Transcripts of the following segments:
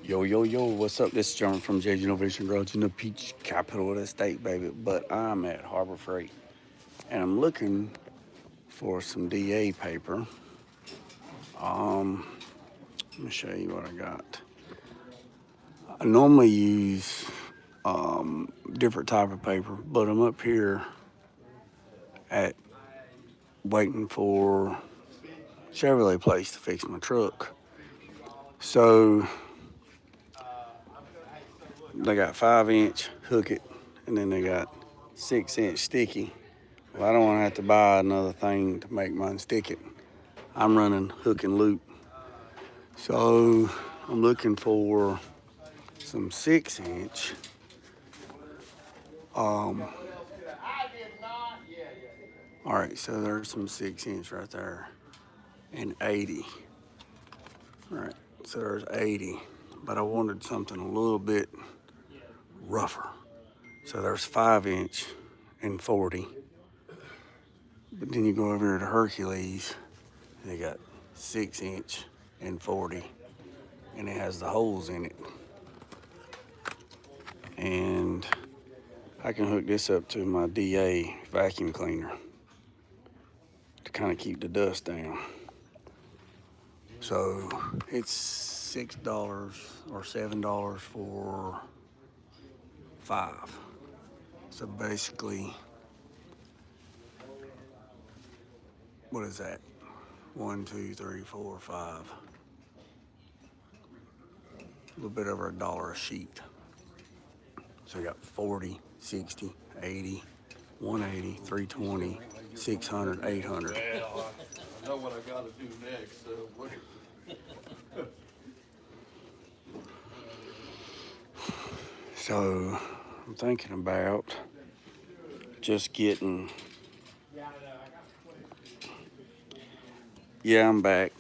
Yo, yo, yo, what's up? This is John from JJ Innovation Garage in the Peach Capital of the state, baby. But I'm at Harbor Freight and I'm looking for some DA paper. Let me show you what I got. I normally use different type of paper, but I'm up here at waiting for Chevrolet place to fix my truck. So they got 5-inch hook it, and then they got 6-inch sticky. Well, I don't want to have to buy another thing to make mine stick it. I'm running hook and loop. So I'm looking for some 6-inch. All right, so there's some 6-inch right there, and 80. All right, so there's 80, but I wanted something a little bit rougher. So there's 5-inch and 40. But then you go over here to Hercules, and they got 6-inch and 40, and it has the holes in it. And I can hook this up to my DA vacuum cleaner to kind of keep the dust down. So it's $6 or $7 for 5. So basically, what is that? 1, 2, 3, 4, 5. A little bit over $1 a sheet. So you got 40, 60, 80, 180, 320, 600, 800. Well, I know what I gotta do next, so wait. So I'm thinking about just getting, yeah, I'm back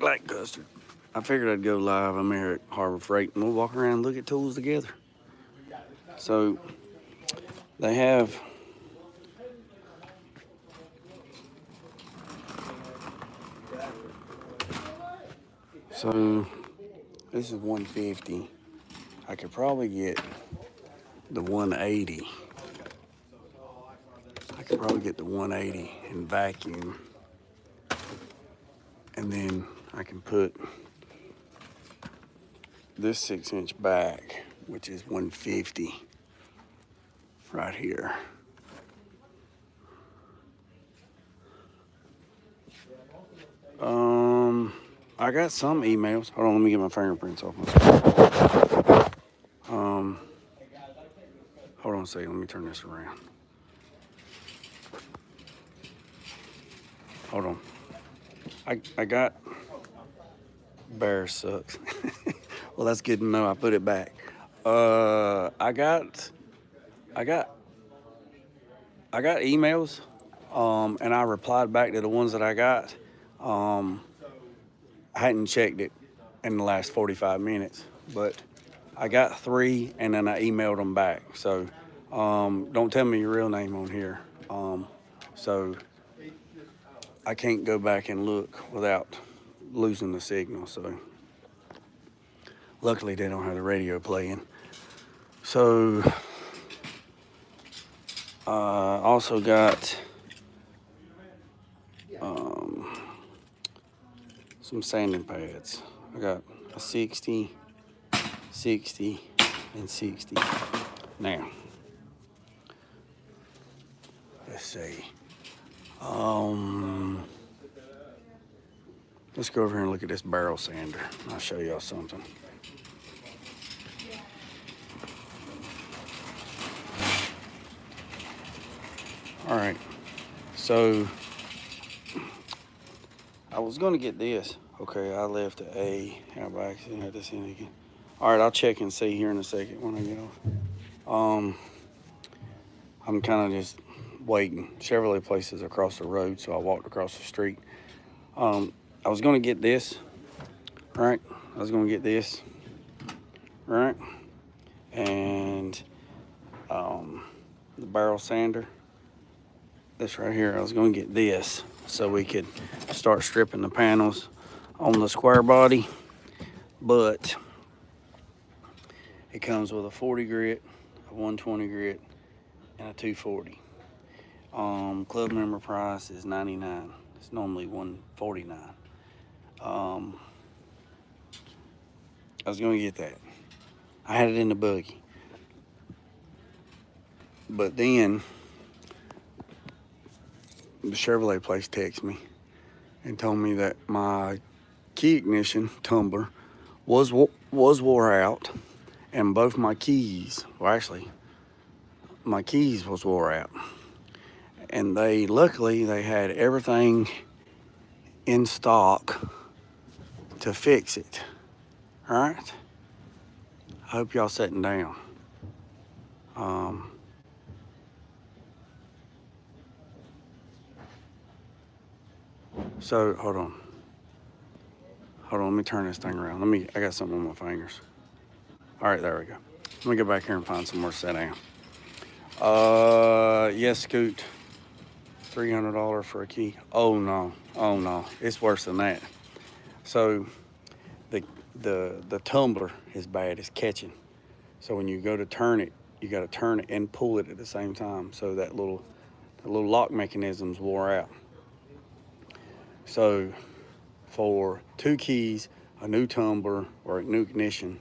like custard. I figured I'd go live. I'm here at Harbor Freight, and we'll walk around and look at tools together. So they have this is 150. I could probably get the 180. I could probably get the 180 and vacuum, and then I can put this 6-inch back, which is 150 right here. I got some emails. Hold on, let me get my fingerprints off my hold on a second, let me turn this around. Hold on. I got bear sucks. Well, that's good to know. I put it back. I got emails, and I replied back to the ones that I got. I hadn't checked it in the last 45 minutes, but I got 3, and then I emailed them back. So don't tell me your real name on here. So I can't go back and look without losing the signal. So luckily they don't have the radio playing. So also got some sanding pads. I got a 60, 60, and 60. Now, let's see. Let's go over here and look at this barrel sander. I'll show y'all something. All right, so I was gonna get this. Okay, I left the A. How by accident had this in again. All right, I'll check and see here in a second when I get off. I'm kind of just waiting. Chevrolet place is across the road, so I walked across the street. I was gonna get this. Right, I was gonna get this. Right, and the barrel sander. This right here, I was gonna get this so we could start stripping the panels on the square body, but It comes with a 40 grit, a 120 grit, and a 240. Club member price is $99. It's normally $149. I was gonna get that. I had it in the buggy. But then the Chevrolet place texted me and told me that my key ignition tumbler was wore out, and both my keys, well actually, my keys was wore out. And luckily they had everything in stock to fix it. All right. I hope y'all sitting down. So hold on. Let me turn this thing around. I got something on my fingers. All right, there we go. Let me go back here and find somewhere to sit down. Yes, Scoot. $300 for a key. Oh no, it's worse than that. So the tumbler is bad, it's catching. So when you go to turn it, you got to turn it and pull it at the same time. So the little lock mechanism's wore out. So for 2 keys, a new tumbler or a new ignition,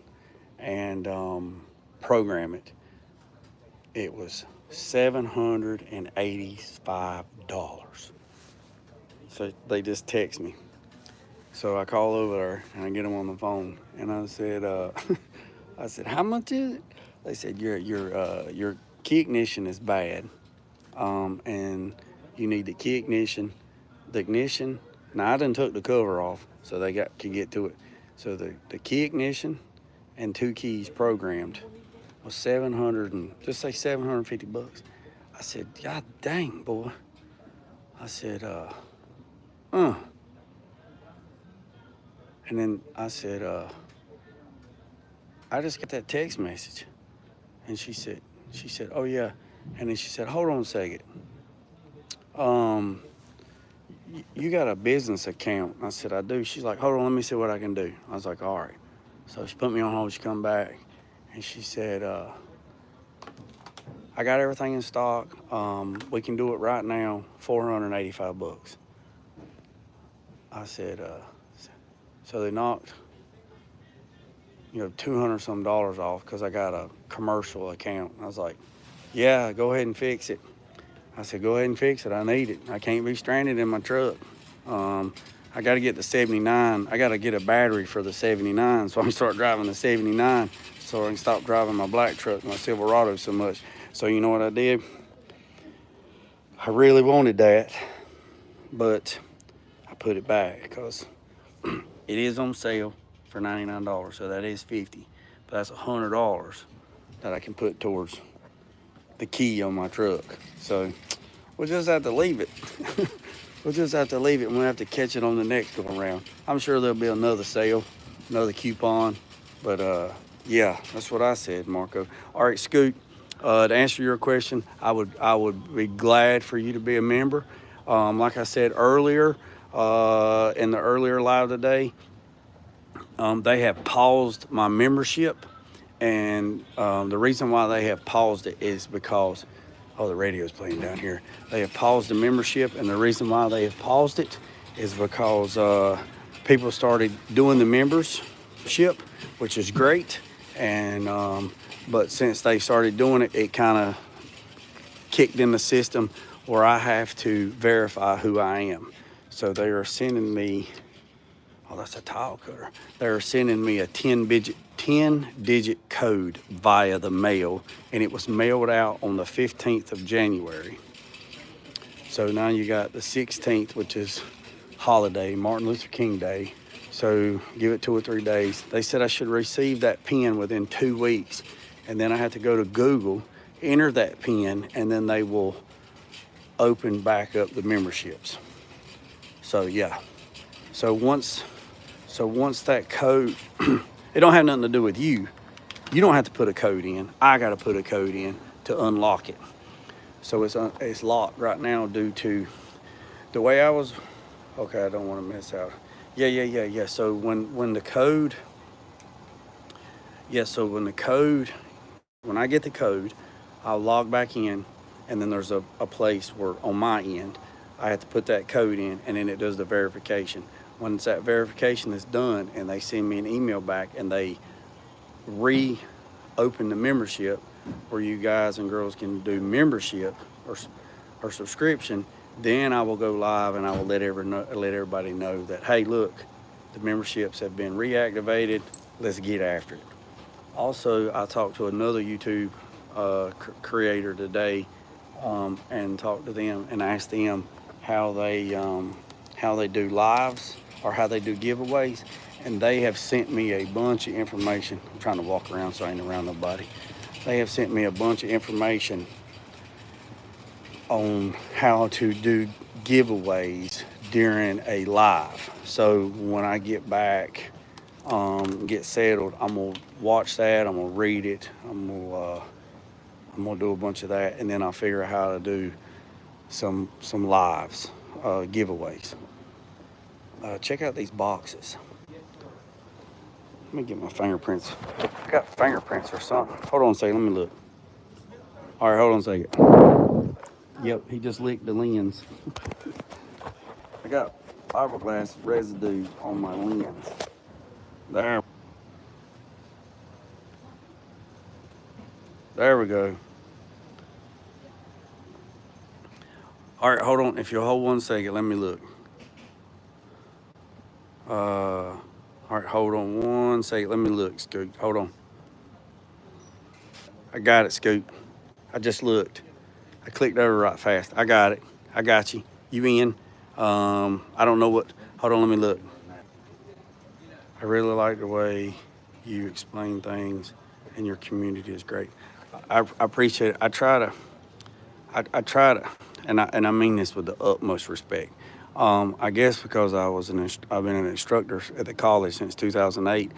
and program it, it was $785. So they just text me. So I call over there and I get them on the phone, and I said, I said, how much is it? They said your key ignition is bad, and you need the key ignition, the ignition. Now I done took the cover off, so they could get to it. So the key ignition and 2 keys programmed was just say $750. I said, God dang, boy. I said, And then I said, I just got that text message. And she said, oh yeah. And then she said, hold on a second. You got a business account? I said, I do. She's like, hold on, let me see what I can do. I was like, all right. So she put me on hold. She come back and she said, I got everything in stock. We can do it right now, $485. I said, so they knocked, $200 some off because I got a commercial account. I was like, yeah, go ahead and fix it. I said, go ahead and fix it. I need it. I can't be stranded in my truck. I got to get the 79. I got to get a battery for the 79 so I can start driving the 79 so I can stop driving my black truck, my Silverado so much. So you know what I did? I really wanted that, but I put it back because it is on sale for $99, so that is $50. But that's $100 that I can put towards the key on my truck. So we'll just have to leave it. We'll just have to leave it, and we'll have to catch it on the next go around. I'm sure there'll be another sale, another coupon. But yeah, that's what I said, Marco. All right, Scoot. To answer your question, I would be glad for you to be a member. Like I said earlier, in the earlier live today, they have paused my membership, and the reason why they have paused it is because, the radio's playing down here. They have paused the membership, and the reason why they have paused it is because people started doing the membership, which is great, and but since they started doing it, it kind of kicked in the system where I have to verify who I am. So they are sending me, that's a tile cutter. They're sending me a 10-digit code via the mail, and it was mailed out on the 15th of January. So now you got the 16th, which is holiday, Martin Luther King Day. So give it 2 or 3 days. They said I should receive that PIN within 2 weeks, and then I have to go to Google, enter that PIN, and then they will open back up the memberships. So yeah. So once that code, it don't have nothing to do with you. You don't have to put a code in. I got to put a code in to unlock it. So it's locked right now due to the way I was. Okay, I don't want to miss out. Yeah. So when the code, Yeah, so when I get the code, I'll log back in, and then there's a place where on my end, I have to put that code in, and then it does the verification. Once that verification is done, and they send me an email back, and they reopen the membership where you guys and girls can do membership or subscription, then I will go live and I will let everybody know that, hey, look, the memberships have been reactivated. Let's get after it. Also, I talked to another YouTube creator today and talked to them and asked them how they do lives or how they do giveaways, and they have sent me a bunch of information. I'm trying to walk around so I ain't around nobody. They have sent me a bunch of information on how to do giveaways during a live. So when I get back, get settled, I'm gonna watch that. I'm gonna read it. I'm gonna do a bunch of that, and then I'll figure out how to do some lives, giveaways. Check out these boxes. Let me get my fingerprints. I got fingerprints or something. Hold on a second. Let me look. All right, hold on a second. Yep, he just licked the lens. I got fiberglass residue on my lens. There. There we go. All right, hold on. If you'll hold 1 second, let me look. All right, hold on 1 second. Let me look, Scoot. Hold on. I got it, Scoot. I just looked. I clicked over right fast. I got it. I got you. You in? I don't know what. Hold on, let me look. I really like the way you explain things, and your community is great. I appreciate it. I try to, and I mean this with the utmost respect. I guess because I've been an instructor at the college since 2008.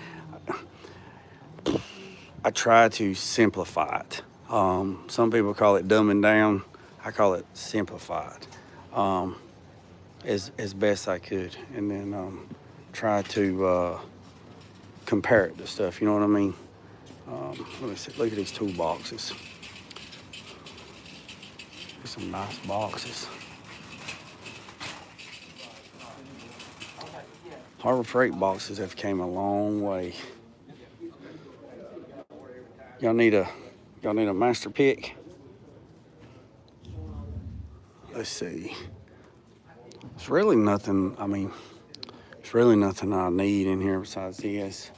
I try to simplify it. Some people call it dumbing down. I call it simplified, as best I could, and then try to compare it to stuff. You know what I mean? Let me see. Look at these toolboxes. There's some nice boxes. Harbor Freight boxes have came a long way. Y'all need a master pick. Let's see. It's really nothing. I mean, it's really nothing I need in here besides this.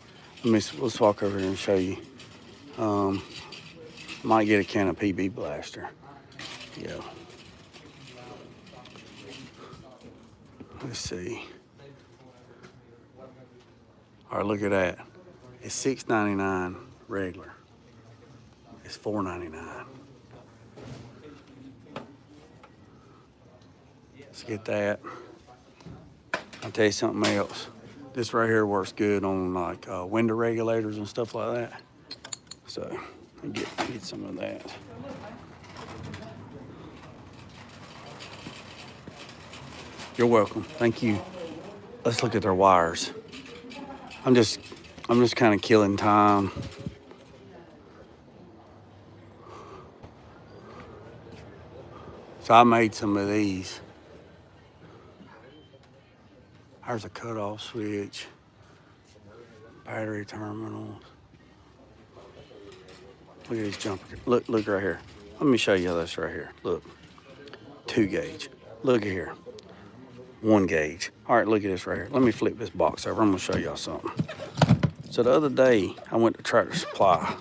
Let's walk over here and show you. Might get a can of PB Blaster. Yeah. Let's see. All right, look at that. It's $6.99 regular. It's $4.99. Let's get that. I'll tell you something else. This right here works good on like window regulators and stuff like that. So get some of that. You're welcome. Thank you. Let's look at their wires. I'm just kind of killing time. So I made some of these. There's a cutoff switch, battery terminals. Look at these jumpers. Look right here. Let me show you this right here. Look, 2 gauge. Look at here, 1 gauge. All right, look at this right here. Let me flip this box over. I'm gonna show y'all something. So the other day I went to Tractor Supply.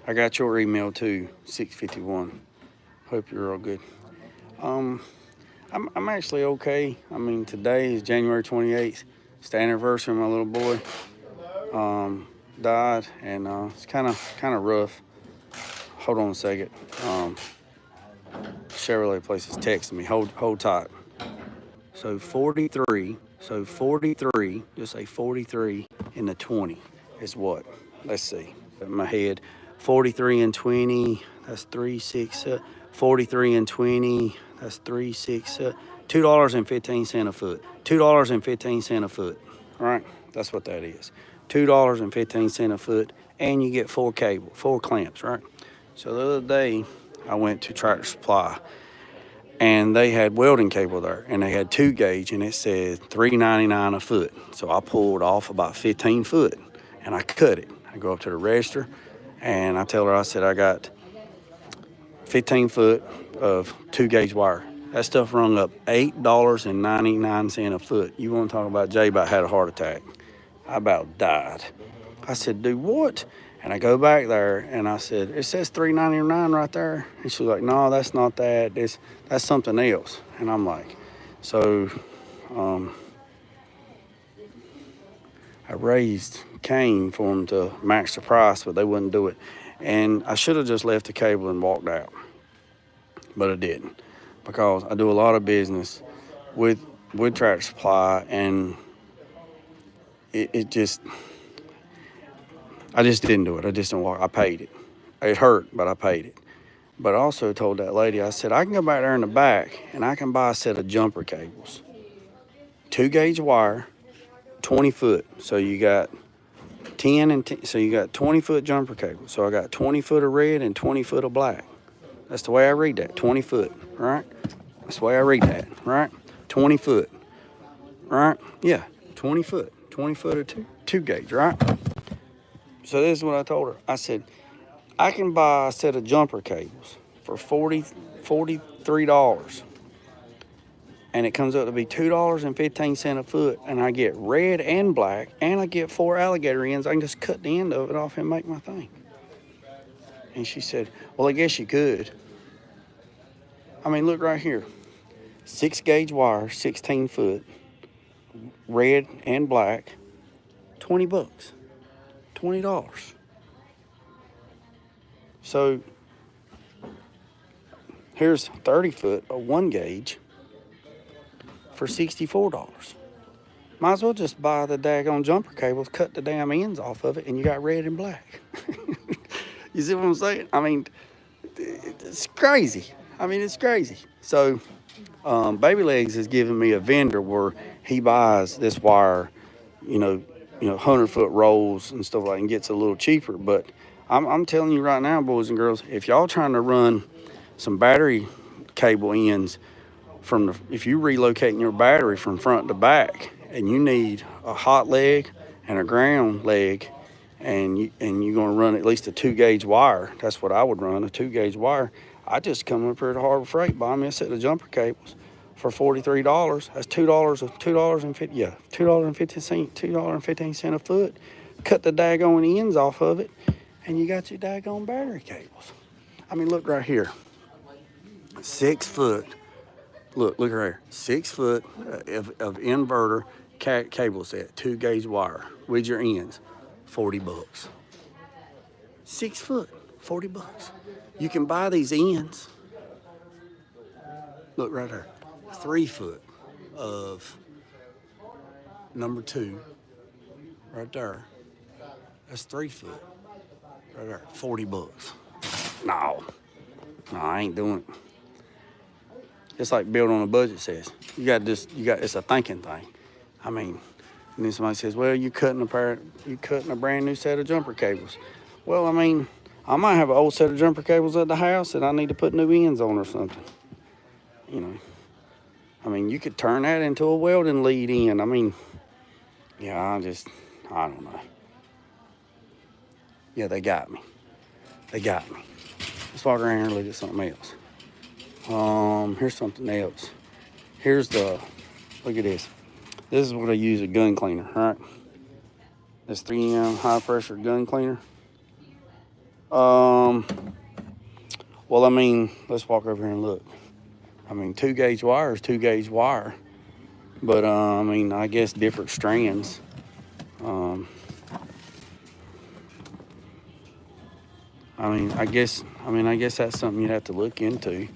I got your email too, 651. Hope you're all good. I'm actually okay. I mean, today is January 28th. It's the anniversary of my little boy. Died, and it's kind of rough. Hold on a second. Chevrolet place is texting me. Hold tight. So 43. Just say 43 in the 20 is what? Let's see. In my head, 43 and 20. That's 3, 6, 43 and 20. That's 3, 6, $2.15 a foot. $2.15 a foot. All right, that's what that is. $2.15 a foot, and you get 4 clamps, right? So the other day, I went to Tractor Supply, and they had welding cable there, and they had 2 gauge, and it said $3.99 a foot. So I pulled off about 15 foot, and I cut it. I go up to the register, and I tell her, I said, I got 15 foot of 2 gauge wire. That stuff rung up $8.99 a foot. You want to talk about Jay about had a heart attack? I about died. I said, dude, what? And I go back there, and I said, it says $3.99 right there. And she was like, no, that's not that. That's something else. And I'm like, so I raised Cain for them to match the price, but they wouldn't do it. And I should have just left the cable and walked out, but I didn't, because I do a lot of business with Tractor Supply, and I just didn't do it. I just didn't walk. I paid it. It hurt, but I paid it. But I also told that lady, I said, I can go back there in the back and I can buy a set of jumper cables. 2 gauge wire, 20 foot. So you got 10 and 10, so you got 20 foot jumper cable. So I got 20 foot of red and 20 foot of black. That's the way I read that, 20 foot, right? That's the way I read that, right? 20 foot, right? Yeah, 20 foot of 2 gauge, right? So this is what I told her. I said, I can buy a set of jumper cables for $43. And it comes up to be $2.15 a foot. And I get red and black, and I get 4 alligator ends. I can just cut the end of it off and make my thing. And she said, well, I guess you could. I mean, look right here. 6 gauge wire, 16 foot, red and black, $20. $20. So here's 30 foot of 1 gauge for $64. Might as well just buy the daggone jumper cables, cut the damn ends off of it, and you got red and black. You see what I'm saying? I mean, it's crazy. It's crazy. So Baby Legs is giving me a vendor where he buys this wire, 100-foot rolls and stuff like that, and gets a little cheaper. But I'm telling you right now, boys and girls, if y'all trying to run some battery cable ends if you relocating your battery from front to back, and you need a hot leg and a ground leg, and you're going to run at least a 2 gauge wire, that's what I would run, a 2 gauge wire. I just come up here to Harbor Freight, buy me a set of jumper cables for $43. That's $2.15 a foot. Cut the daggone ends off of it, and you got your daggone battery cables. Look right here. 6 foot. Look right here. 6 foot of inverter cable set, 2 gauge wire with your ends, $40. 6 foot, $40. You can buy these ends. Look right there. 3 foot of number 2, right there. That's 3 foot, right there. $40. No, I ain't doing it. It's like Build on a Budget says. It's a thinking thing. And then somebody says, well, you cutting a brand new set of jumper cables. Well, I might have an old set of jumper cables at the house that I need to put new ends on or something. You could turn that into a welding lead in. I don't know. Yeah, they got me. Let's walk around here and look at something else. Here's something else. Look at this. This is what I use a gun cleaner, right? This 3M high pressure gun cleaner. Well, let's walk over here and look. 2 gauge wire is 2 gauge wire, but I guess different strands. I guess that's something you'd have to look into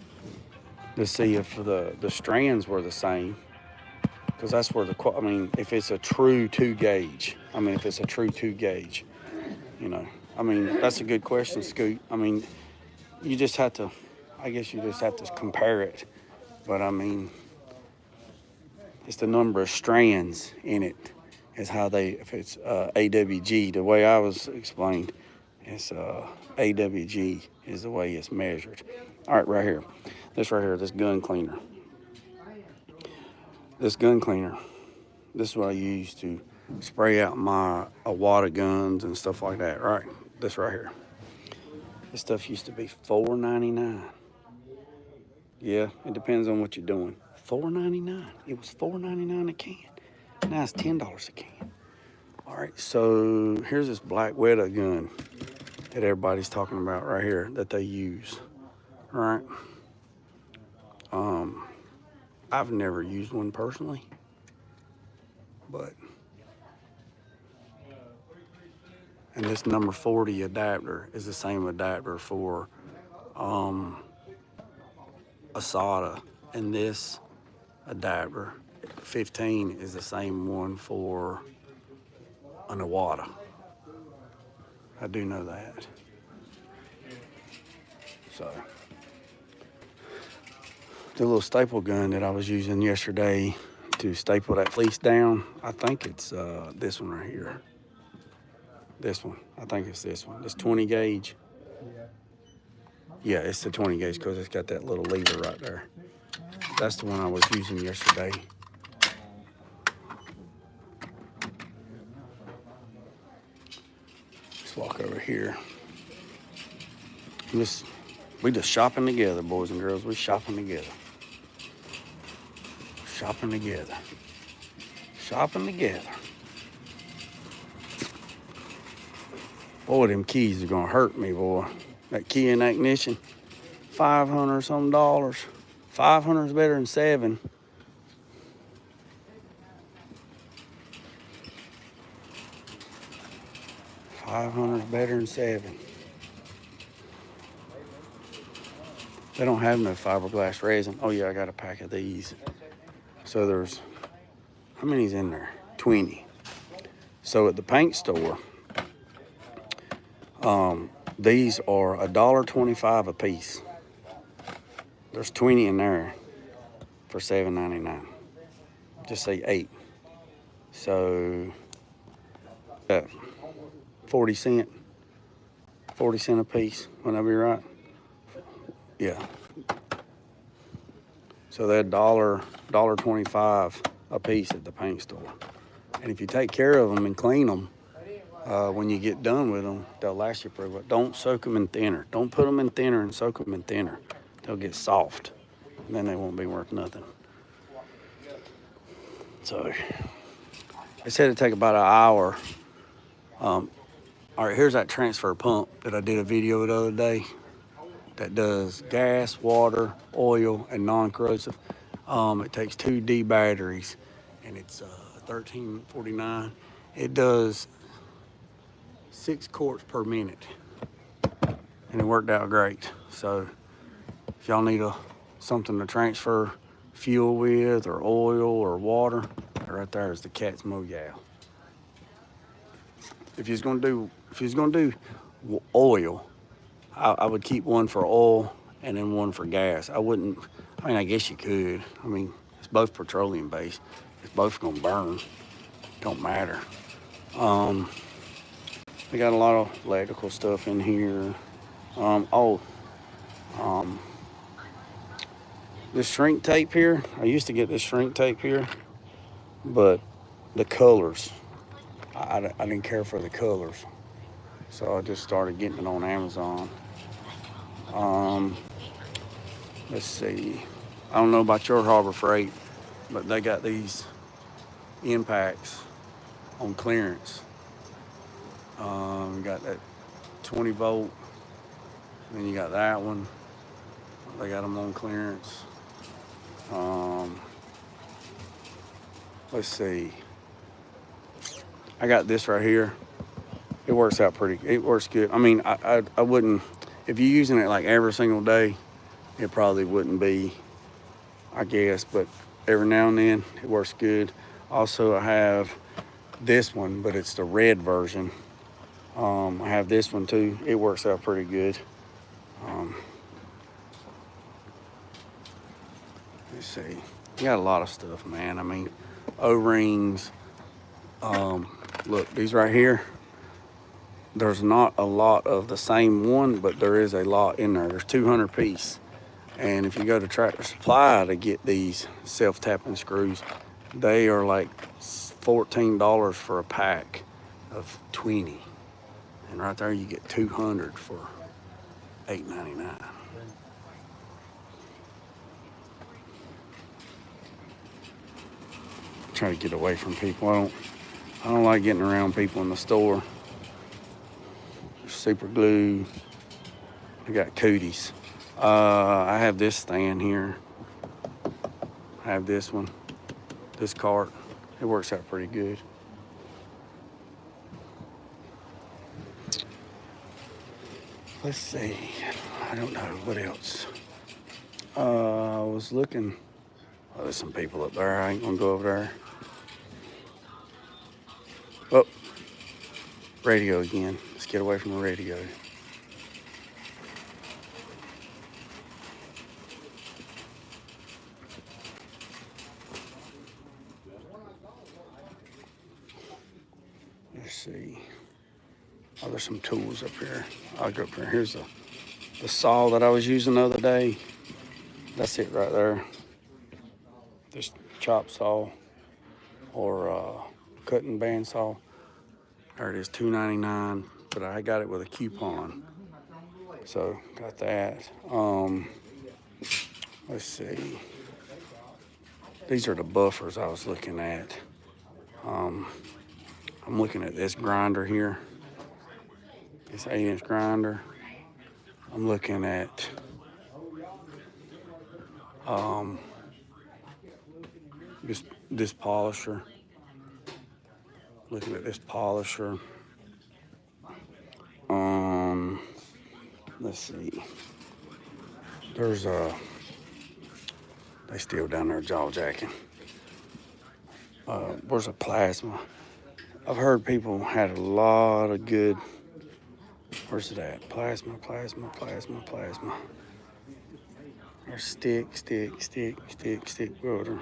to see if the strands were the same, because that's where if it's a true 2 gauge. That's a good question, Scoot. You just have to. I guess you just have to compare it. But I mean, it's the number of strands in it is how they, if it's AWG, the way I was explained, it's AWG is the way it's measured. All right, right here. This right here, this gun cleaner. This gun cleaner, this is what I use to spray out my water guns and stuff like that, right? This right here. This stuff used to be $4.99. Yeah, it depends on what you're doing. $4.99. It was $4.99 a can. Now it's $10 a can. All right, so here's this black Welding gun that everybody's talking about right here that they use. All right. I've never used one personally, but and this number 40 adapter is the same adapter for a SATA, and this adapter 15 is the same one for an Iwata. I do know that. So the little staple gun that I was using yesterday to staple that fleece down, I think it's this one right here. This one. I think it's this one. This 20 gauge. Yeah, it's the 20 gauge because it's got that little lever right there. That's the one I was using yesterday. Let's walk over here. We just shopping together, boys and girls. We shopping together. Shopping together. Shopping together. Boy, them keys are gonna hurt me, boy. That key and ignition, $500 some dollars. 500 is better than 7. $500 is better than 7. They don't have no fiberglass resin. Oh yeah, I got a pack of these. So there's, how many's in there? 20. So at the paint store, these are $1.25 a piece. There's 20 in there for $7.99. Just say 8. So 40 cent a piece. Wouldn't that be right? Yeah. So they're $1.25 a piece at the paint store. And if you take care of them and clean them, when you get done with them, they'll last you pretty well. Don't soak them in thinner. Don't put them in thinner and soak them in thinner. They'll get soft, and then they won't be worth nothing. So they said it'd take about an hour. All right, here's that transfer pump that I did a video the other day that does gas, water, oil, and non-corrosive. It takes 2D batteries, and it's $13.49. It does 6 quarts per minute, and it worked out great. So if y'all need something to transfer fuel with, or oil, or water, right there is the cat's mogal. If you're gonna do oil, I would keep one for oil and then one for gas. I wouldn't. I mean, I guess you could. I mean, it's both petroleum based. It's both gonna burn. Don't matter. We got a lot of electrical stuff in here. This shrink tape here. I used to get this shrink tape here, but the colors, I didn't care for the colors, so I just started getting it on Amazon. Let's see. I don't know about your Harbor Freight, but they got these impacts on clearance. You got that 20 volt, and then you got that one. They got them on clearance. Let's see. I got this right here. It works out it works good. I mean, I wouldn't, if you're using it like every single day, it probably wouldn't be, I guess, but every now and then it works good. Also, I have this one, but it's the red version. I have this one too. It works out pretty good. Let's see. You got a lot of stuff, man. I mean, O-rings. Look, these right here. There's not a lot of the same one, but there is a lot in there. There's 200 piece. And if you go to Tractor Supply to get these self-tapping screws, they are like $14 for a pack of 20. And right there you get 200 for $8.99. Try to get away from people. I don't like getting around people in the store. Super glue. I got cooties. I have this stand here. I have this one. This cart. It works out pretty good. Let's see. I don't know what else. I was looking. Oh, there's some people up there. I ain't gonna go over there. Oh, radio again. Let's get away from the radio. Let's see. Oh, there's some tools up here. I'll go up here. Here's the saw that I was using the other day. That's it right there. This chop saw or cutting band saw. There it is, $2.99, but I got it with a coupon. So got that. Let's see. These are the buffers I was looking at. I'm looking at this grinder here. This 8-inch grinder. I'm looking at this polisher. Looking at this polisher. Let's see. There's they still down there jaw jacking. Where's a plasma? I've heard people had a lot of good. Where's it at? Plasma. There's stick welder.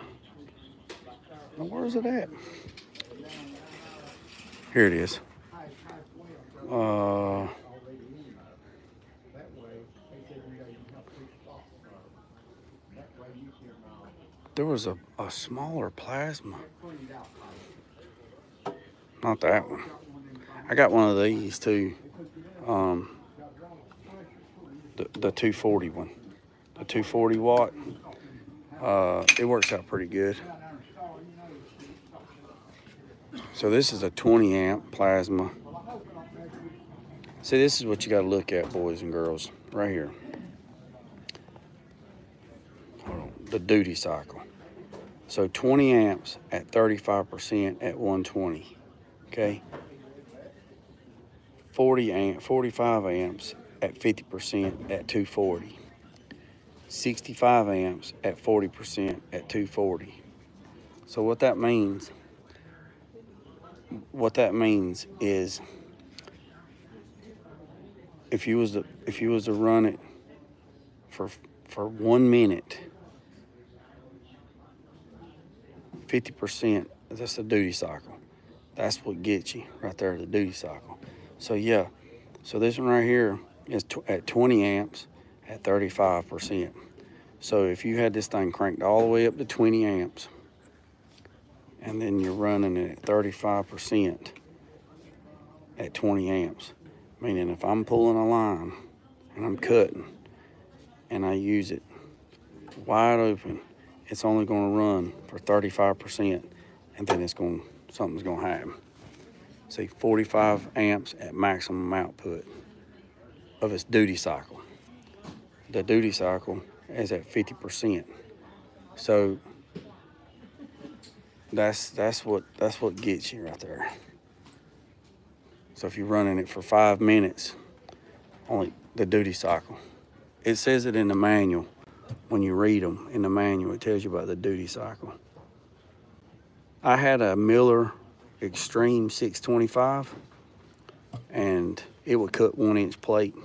Now, where's it at? Here it is. There was a smaller plasma. Not that one. I got one of these too. The 240 one. The 240 watt. It works out pretty good. So this is a 20 amp plasma. See, this is what you got to look at, boys and girls, right here. Hold on. The duty cycle. So 20 amps at 35% at 120. Okay. 45 amps at 50% at 240. 65 amps at 40% at 240. So what that means is if you was to run it for 1 minute, 50%, that's the duty cycle. That's what gets you right there, the duty cycle. So yeah, so this one right here is at 20 amps at 35%. So if you had this thing cranked all the way up to 20 amps, and then you're running it at 35% at 20 amps, meaning if I'm pulling a line and I'm cutting and I use it wide open, it's only going to run for 35%, and then something's going to happen. See, 45 amps at maximum output of its duty cycle. The duty cycle is at 50%. So that's what gets you right there. So if you're running it for 5 minutes, only the duty cycle. It says it in the manual. When you read them in the manual, it tells you about the duty cycle. I had a Miller Extreme 625, and it would cut 1-inch plate,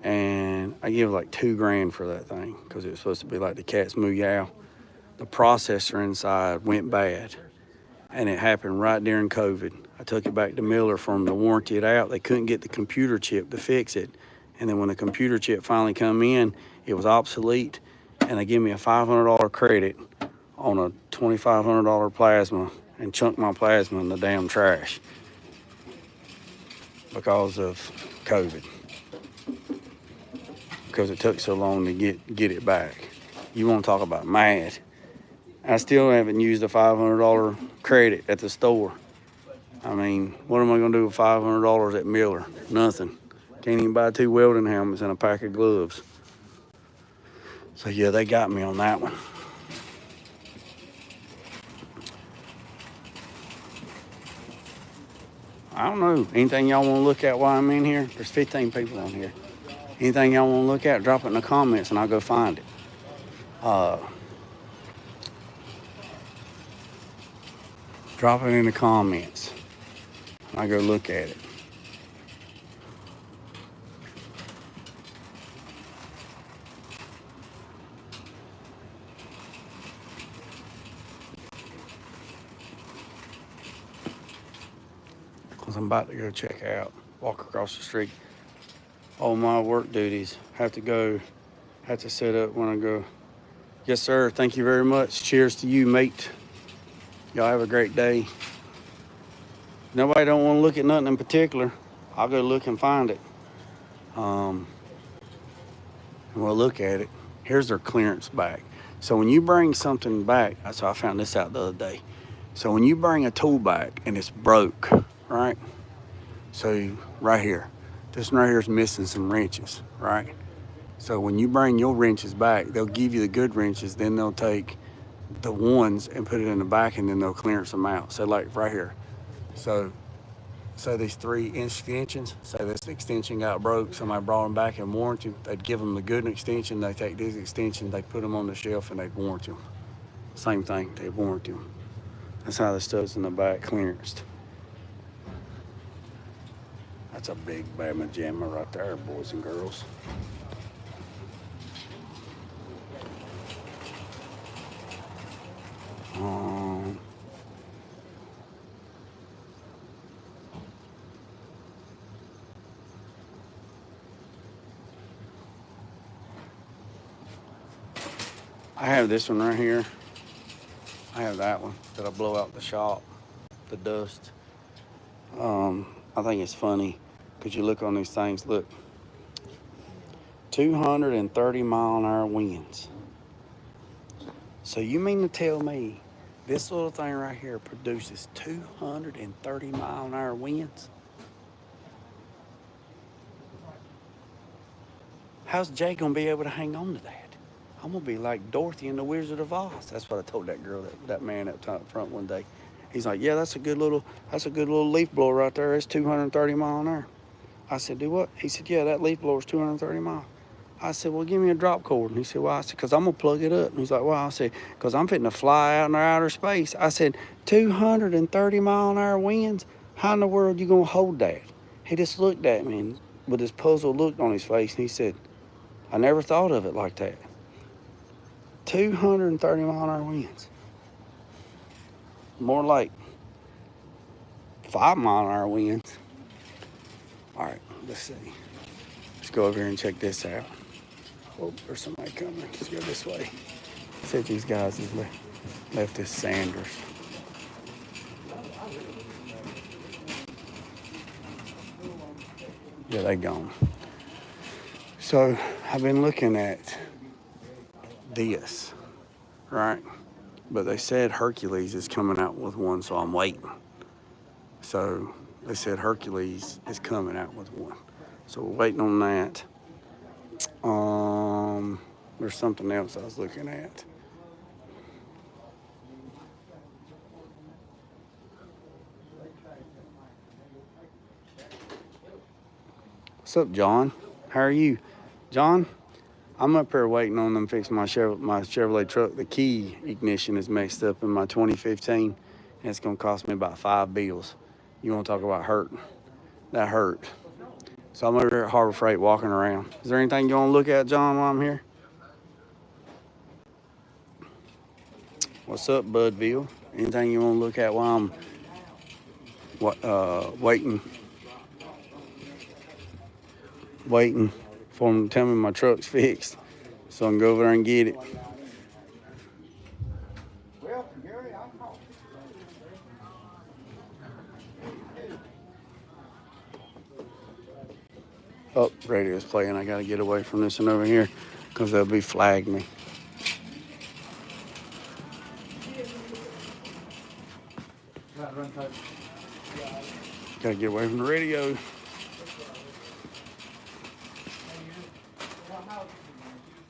and I give like $2,000 for that thing because it was supposed to be like the cat's moo yow. the processor inside went bad, and it happened right during COVID. I took it back to Miller for them to warranty it out. They couldn't get the computer chip to fix it, and then when the computer chip finally come in, it was obsolete, and they gave me a $500 credit on a $2,500 plasma and chunked my plasma in the damn trash because of COVID. Because it took so long to get it back. You want to talk about mad? I still haven't used a $500 credit at the store. I mean, what am I going to do with $500 at Miller? Nothing. Can't even buy 2 welding helmets and a pack of gloves. So yeah, they got me on that one. I don't know. Anything y'all want to look at while I'm in here? There's 15 people on here. Anything y'all want to look at, drop it in the comments and I'll go find it. Drop it in the comments. I'll go look at it. Because I'm about to go check out, walk across the street. All my work duties have to set up when I go. Yes, sir. Thank you very much. Cheers to you, mate. Y'all have a great day. Nobody don't want to look at nothing in particular. I'll go look and find it. And we'll look at it. Here's their clearance bag. So when you bring something back, so I found this out the other day. So when you bring a tool back and it's broke, right? So right here, this one right here is missing some wrenches, right? So when you bring your wrenches back, they'll give you the good wrenches, then they'll take the ones and put it in the back, and then they'll clearance them out. So like right here, so these 3-inch extensions, say this extension got broke, somebody brought them back and warranty, they'd give them the good extension, they take this extension, they put them on the shelf and they'd warranty them. Same thing, they warranty them. That's how the stuff's in the back clearanced. That's a big Bama Jamma right there, boys and girls. I have this one right here. I have that one that I blow out the shop, the dust. I think it's funny because you look on these things, look, 230 mile an hour winds. So you mean to tell me this little thing right here produces 230 mile an hour winds? How's Jay gonna be able to hang on to that? I'm gonna be like Dorothy in the Wizard of Oz. That's what I told that girl, that man up top front one day. He's like, yeah, that's a good little leaf blower right there. It's 230 mile an hour. I said, do what? He said, yeah, that leaf blower's 230 miles. I said, well, give me a drop cord. And he said, well, I said, because I'm going to plug it up. And he's like, well, I said, because I'm fitting to fly out in outer space. I said, 230 mile an hour winds? How in the world you going to hold that? He just looked at me with this puzzled look on his face. And he said, I never thought of it like that. 230 mile an hour winds. More like 5 mile an hour winds. All right, let's see. Let's go over here and check this out. Oh, there's somebody coming. Let's go this way. See if these guys have left this Sanders. Yeah, they gone. So I've been looking at this, right? But they said Hercules is coming out with one, so I'm waiting. So they said Hercules is coming out with one. So we're waiting on that. There's something else I was looking at. What's up, John? How are you? John, I'm up here waiting on them to fix my Chevrolet truck. The key ignition is messed up in my 2015, and it's going to cost me about 5 bills. You want to talk about hurt? That hurt. So I'm over here at Harbor Freight walking around. Is there anything you want to look at, John, while I'm here? What's up, Budville? Anything you want to look at while I'm waiting for them to tell me my truck's fixed so I can go over there and get it? Oh, radio's playing. I got to get away from this one over here because they'll be flagging me. Got to get away from the radio.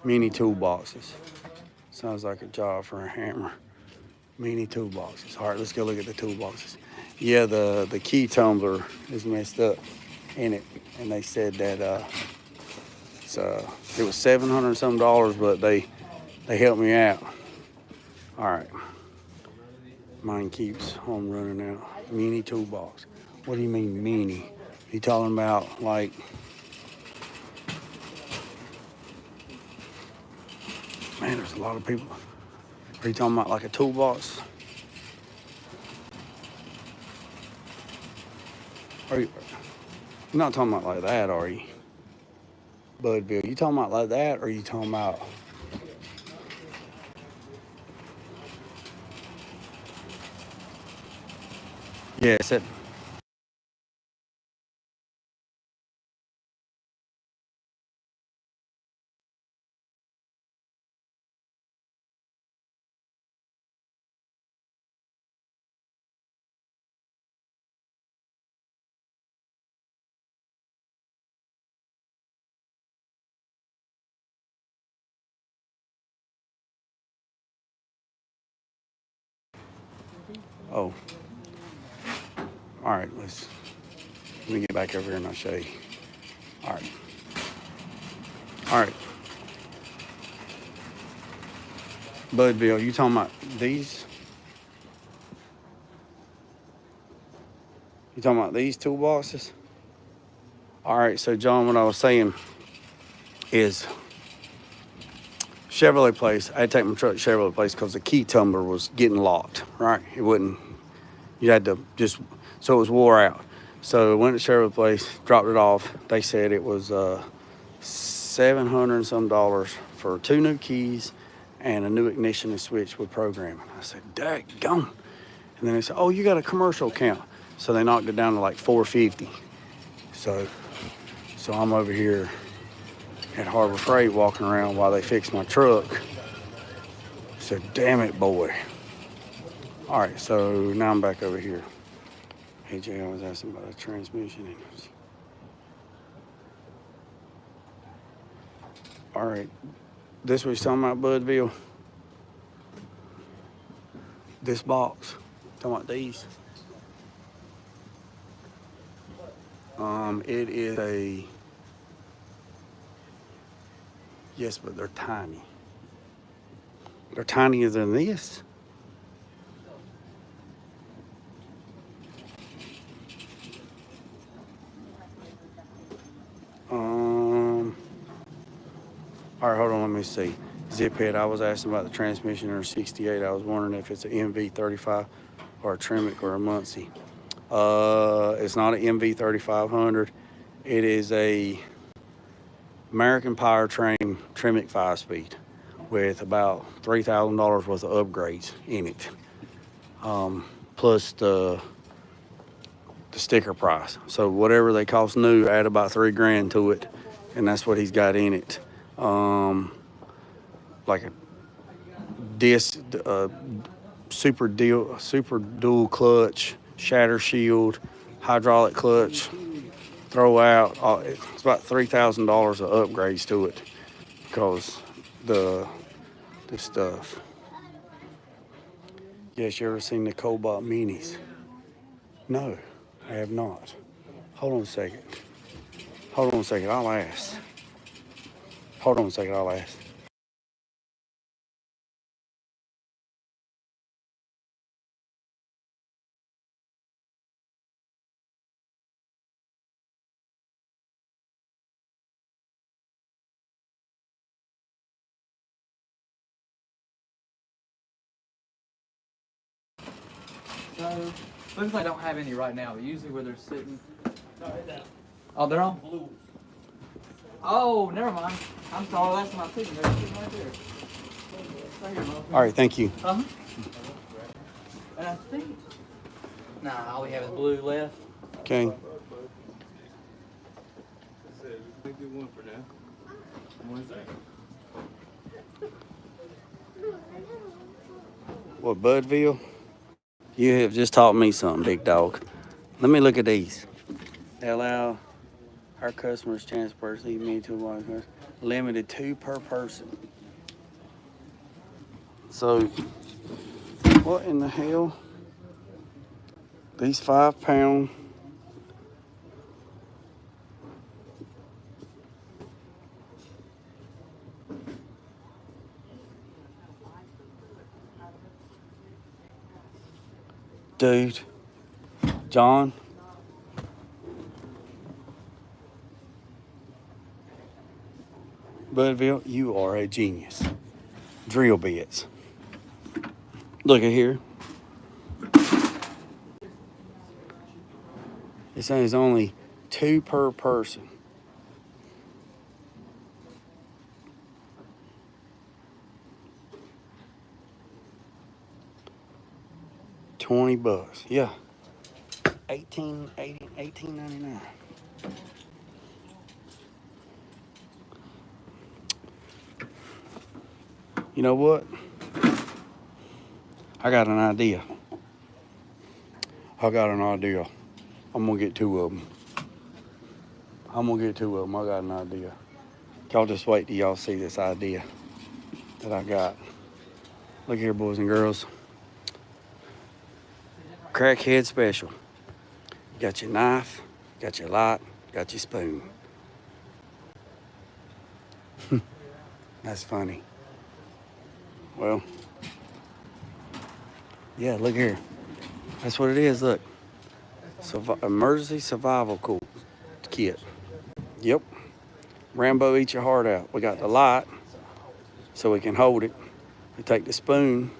Mini toolboxes. Sounds like a job for a hammer. Mini toolboxes. All right, let's go look at the toolboxes. Yeah, the key tumbler is messed up in it, and they said that it was $700 some, but they helped me out. All right, mine keeps on running out. Mini toolbox. What do you mean mini? You talking about like? Man, there's a lot of people. Are you talking about like a toolbox? Are you? You're not talking about like that, are you? Budville, you talking about like that, or are you talking about? Yeah, it's at. Oh, all right. Let me get back over here and I'll show you. All right, all right. Budville, you talking about these? You talking about these toolboxes? All right. So John, what I was saying is Chevrolet place. I had to take my truck to Chevrolet place because the key tumbler was getting locked. Right, it wouldn't. You had to just so it was wore out. So I went to Chevrolet place, dropped it off. They said it was $700 and some for 2 new keys and a new ignition and switch with programming. I said, daggone. And then they said, oh, you got a commercial account. So they knocked it down to like $450. So I'm over here at Harbor Freight walking around while they fix my truck. I said, damn it, boy. All right, so now I'm back over here. Hey, Jay, I was asking about the transmission. All right, this what he's talking about, Budville? This box? Talking about these? It is a, yes, but they're tiny. They're tinier than this. All right, hold on, let me see. Zip head, I was asking about the transmission or 68. I was wondering if it's an MV35 or a Tremec or a Muncie. It's not an MV3500. It is a American Powertrain Tremec 5-speed with about $3,000 worth of upgrades in it, plus the sticker price. So whatever they cost new, add about $3,000 to it, and that's what he's got in it. Like a disc, super dual clutch, shatter shield, hydraulic clutch, throw out. It's about $3,000 of upgrades to it because this stuff. Yes, you ever seen the Cobalt Minis? No, I have not. Hold on a second. Hold on a second. I'll ask. Hold on a second. I'll ask. So, looks like I don't have any right now, but usually where they're sitting. Oh, they're on? Oh, never mind. I'm sorry, last time I seen them, they were sitting right there. Right here, motherfucker. All right, thank you. Uh-huh. And I think, nah, all we have is blue left. Okay. Good one for now. One second. What, Budville? You have just taught me something, big dog. Let me look at these. They allow our customers transport me to one customer. Limited 2 per person. So, what in the hell? These 5-pound. Dude, John. Budville, you are a genius. Drill bits. Look at here. It says only 2 per person. $20. Yeah. $18.99. You know what? I got an idea. I'm gonna get 2 of them. I got an idea. Y'all just wait till y'all see this idea that I got. Look here, boys and girls. Crackhead special. Got your knife, got your light, got your spoon. That's funny. Well, yeah, look here. That's what it is, look. Emergency survival kit. Yep. Rambo, eat your heart out. We got the light so we can hold it. We take the spoon,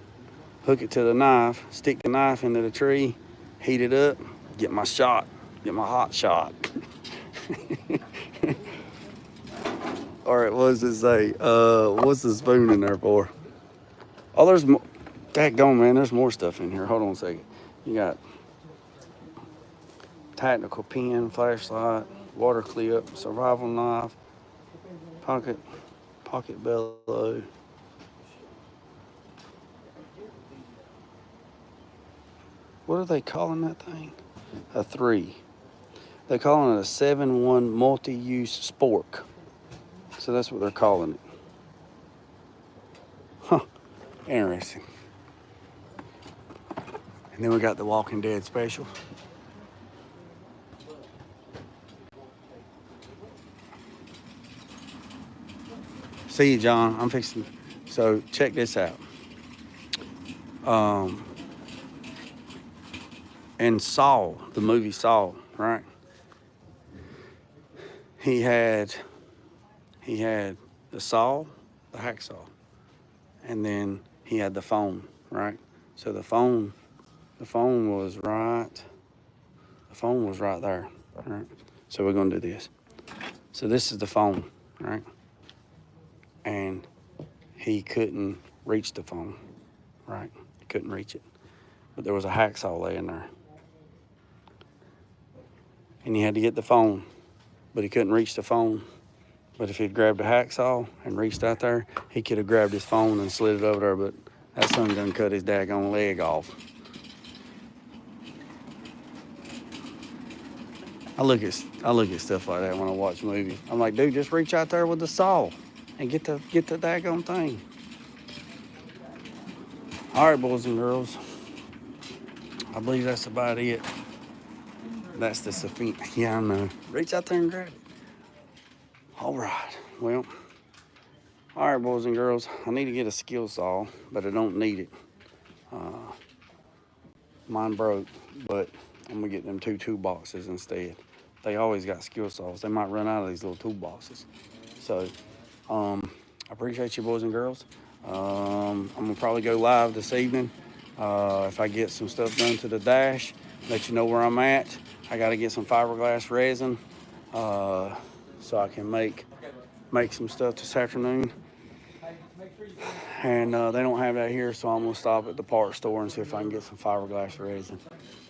hook it to the knife, stick the knife into the tree, heat it up, get my shot, get my hot shot. All right, what does it say? What's the spoon in there for? Oh, there's more. Dadgone, man, there's more stuff in here. Hold on a second. You got tactical pen, flashlight, water clip, survival knife, pocket bellow. What are they calling that thing? A 3. They're calling it a 7-1 multi-use spork. So that's what they're calling it. Huh. Interesting. And then we got the Walking Dead special. See you, John. I'm fixing. So check this out. And Saw, the movie Saw, right? He had the saw, the hacksaw, and then he had the phone, right? So the phone was right there, right? So we're gonna do this. So this is the phone, right? And he couldn't reach the phone, right? He couldn't reach it. But there was a hacksaw laying there. And he had to get the phone, but he couldn't reach the phone. But if he'd grabbed a hacksaw and reached out there, he could have grabbed his phone and slid it over there, but that son done cut his daggone leg off. I look at stuff like that when I watch movies. I'm like, dude, just reach out there with the saw and get the daggone thing. All right, boys and girls. I believe that's about it. That's the Safina. Yeah, I know. Reach out there and grab it. All right. Well, all right, boys and girls. I need to get a skill saw, but I don't need it. Mine broke, but I'm going to get them 2 toolboxes instead. They always got skill saws. They might run out of these little toolboxes. So, I appreciate you, boys and girls. I'm going to probably go live this evening. If I get some stuff done to the dash, let you know where I'm at. I got to get some fiberglass resin so I can make some stuff this afternoon. And they don't have that here, so I'm going to stop at the parts store and see if I can get some fiberglass resin.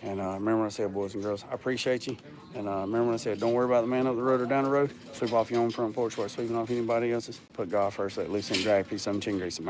And remember what I said, boys and girls, I appreciate you. And remember what I said, don't worry about the man up the road or down the road. Sweep off your own front porch while sweeping off anybody else's. Put God first, let loose and drag, piece some chin grease.